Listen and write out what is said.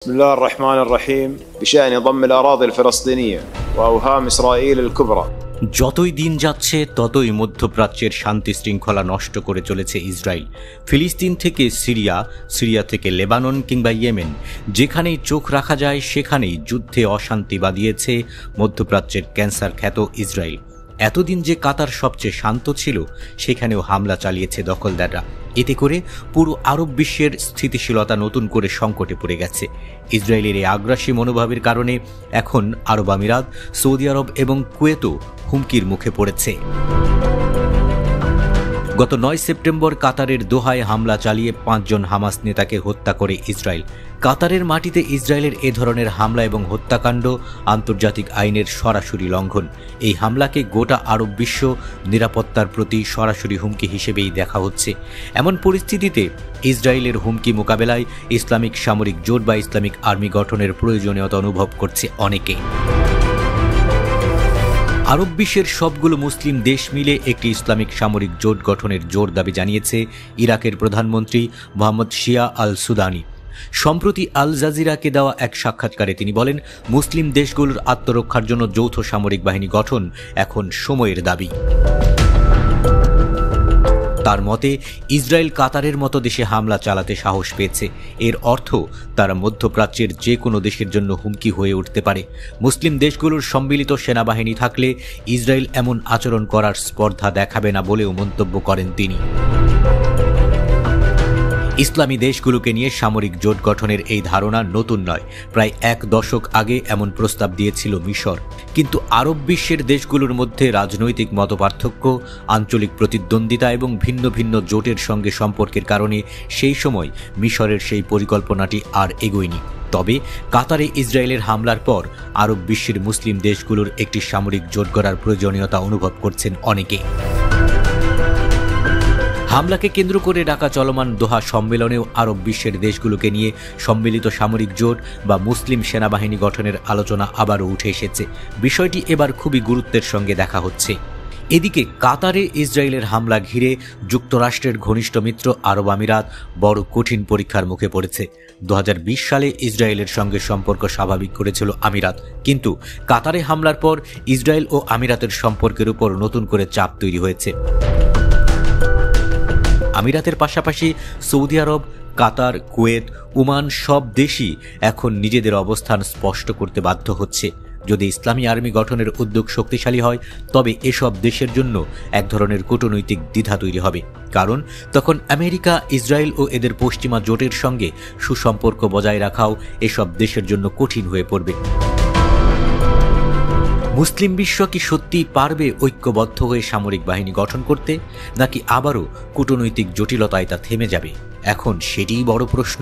بسم الله الرحمن الرحيم بشأن ضم الأراضي الفلسطينية وأوهام إسرائيل الكبرى। যতই দিন যাচ্ছে ততই মধ্যপ্রাচ্যের শান্তি শৃঙ্খলা নষ্ট করে চলেছে ইসরায়েল। ফিলিস্তিন থেকে সিরিয়া, সিরিয়া থেকে লেবানন কিংবা ইয়েমেন, যেখানেই চোখ রাখা যায় সেখানেই যুদ্ধে অশান্তি বাঁধিয়েছে মধ্যপ্রাচ্যের ক্যান্সার খ্যাত ইসরায়েল। এতদিন যে কাতার সবচেয়ে শান্ত ছিল, সেখানেও হামলা চালিয়েছে দখলদাররা। এতে করে পুরো আরব বিশ্বের স্থিতিশীলতা নতুন করে সংকটে পড়ে গেছে। ইসরায়েলের এই আগ্রাসী মনোভাবের কারণে এখন আরব আমিরাত, সৌদি আরব এবং কুয়েতও হুমকির মুখে পড়েছে। গত 9 সেপ্টেম্বর কাতারের দোহায় হামলা চালিয়ে 5 জন হামাস নেতাকে হত্যা করে ইসরায়েল। কাতারের মাটিতে ইসরায়েলের এ ধরনের হামলা এবং হত্যাকাণ্ড আন্তর্জাতিক আইনের সরাসরি লঙ্ঘন। এই হামলাকে গোটা আরব বিশ্ব নিরাপত্তার প্রতি সরাসরি হুমকি হিসেবেই দেখা হচ্ছে। এমন পরিস্থিতিতে ইসরায়েলের হুমকি মোকাবেলায় ইসলামিক সামরিক জোট বা ইসলামিক আর্মি গঠনের প্রয়োজনীয়তা অনুভব করছে অনেকে। আরব বিশ্বের সবগুলো মুসলিম দেশ মিলে একটি ইসলামিক সামরিক জোট গঠনের জোর দাবি জানিয়েছে ইরাকের প্রধানমন্ত্রী মোহাম্মদ শিয়া আল সুদানি। সম্প্রতি আল জাজিরাকে দেওয়া এক সাক্ষাৎকারে তিনি বলেন, মুসলিম দেশগুলোর আত্মরক্ষার জন্য যৌথ সামরিক বাহিনী গঠন এখন সময়ের দাবি। তার মতে, ইসরায়েল কাতারের মতো দেশে হামলা চালাতে সাহস পেয়েছে। এর অর্থ তারা মধ্যপ্রাচ্যের যে কোনো দেশের জন্য হুমকি হয়ে উঠতে পারে। মুসলিম দেশগুলোর সম্মিলিত সেনাবাহিনী থাকলে ইসরায়েল এমন আচরণ করার স্পর্ধা দেখাবে না বলেও মন্তব্য করেন তিনি। ইসলামী দেশগুলোকে নিয়ে সামরিক জোট গঠনের এই ধারণা নতুন নয়। প্রায় 1 দশক আগে এমন প্রস্তাব দিয়েছিল মিশর। কিন্তু আরব বিশ্বের দেশগুলোর মধ্যে রাজনৈতিক মতপার্থক্য, আঞ্চলিক প্রতিদ্বন্দ্বিতা এবং ভিন্ন ভিন্ন জোটের সঙ্গে সম্পর্কের কারণে সেই সময় মিশরের সেই পরিকল্পনাটি আর এগোয়নি। তবে কাতারে ইসরায়েলের হামলার পর আরব বিশ্বের মুসলিম দেশগুলোর একটি সামরিক জোট গড়ার প্রয়োজনীয়তা অনুভব করছেন অনেকে। হামলাকে কেন্দ্র করে ডাকা চলমান দোহা সম্মেলনেও আরব বিশ্বের দেশগুলোকে নিয়ে সম্মিলিত সামরিক জোট বা মুসলিম সেনাবাহিনী গঠনের আলোচনা আবারও উঠে এসেছে। বিষয়টি এবার খুবই গুরুত্বের সঙ্গে দেখা হচ্ছে। এদিকে কাতারে ইসরায়েলের হামলা ঘিরে যুক্তরাষ্ট্রের ঘনিষ্ঠ মিত্র আরব আমিরাত বড় কঠিন পরীক্ষার মুখে পড়েছে। 2020 সালে ইসরায়েলের সঙ্গে সম্পর্ক স্বাভাবিক করেছিল আমিরাত, কিন্তু কাতারে হামলার পর ইসরায়েল ও আমিরাতের সম্পর্কের উপর নতুন করে চাপ তৈরি হয়েছে। আমিরাতের পাশাপাশি সৌদি আরব, কাতার, কুয়েত, ওমান সব দেশই এখন নিজেদের অবস্থান স্পষ্ট করতে বাধ্য হচ্ছে। যদি ইসলামী আর্মি গঠনের উদ্যোগ শক্তিশালী হয়, তবে এসব দেশের জন্য এক ধরনের কূটনৈতিক দ্বিধা তৈরি হবে। কারণ তখন আমেরিকা, ইসরায়েল ও এদের পশ্চিমা জোটের সঙ্গে সুসম্পর্ক বজায় রাখাও এসব দেশের জন্য কঠিন হয়ে পড়বে। মুসলিম বিশ্ব কি সত্যিই পারবে ঐক্যবদ্ধ হয়ে সামরিক বাহিনী গঠন করতে, নাকি আবারও কূটনৈতিক জটিলতায় তা থেমে যাবে? এখন সেটিই বড় প্রশ্ন।